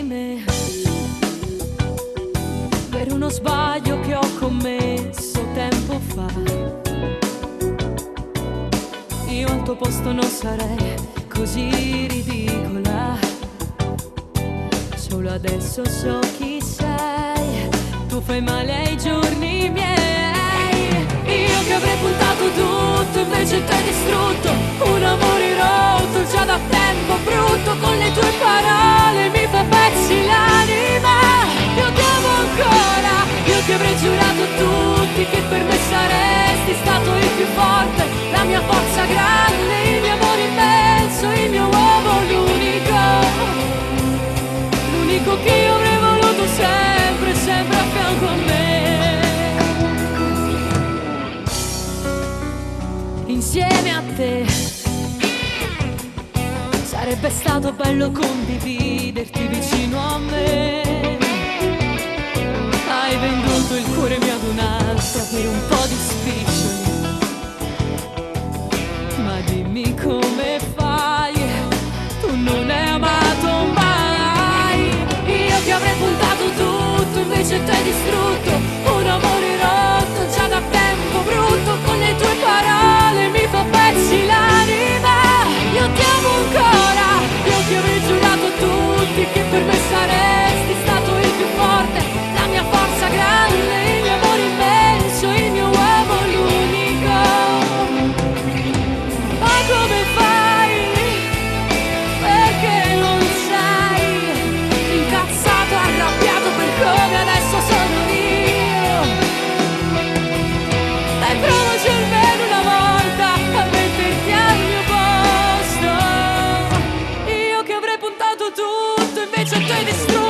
me per uno sbaglio che ho commesso tempo fa. Io al tuo posto non sarei così ridicola. Solo adesso so chi sei, tu fai male ai giorni miei. Io che avrei puntato tutto, invece t'hai distrutto. Un amore rotto già da tempo brutto, con le tue parole mi fa pezzi l'anima. Io ti amo ancora, io che avrei giurato a tutti che per me saresti stato il più forte, la mia forza grande, il mio amore immenso, il mio uomo, l'unico che io avrei voluto sempre, sempre a fianco a me. Insieme a te sarebbe stato bello condividerti vicino a me. Hai venduto il cuore mio ad un'altra per un po' di spiccioli, ma dimmi come fai, tu non hai amato mai. Io che avrei puntato tutto, invece t'hai distrutto. Un amore rotto già da tempo brutto, con le tue parole mi fa pezzi l'anima. Io ti amo ancora, io che avrei giurato a tutti che per me saresti stato il più forte, la mia forza grande, il mio amore immenso, il mio uomo, l'unico. Ma come fai? Perché non sei incazzato, arrabbiato per come adesso sono io? Dai, provaci almeno una volta a metterti al mio posto. Io che avrei puntato tutto, invece tu hai distrutto.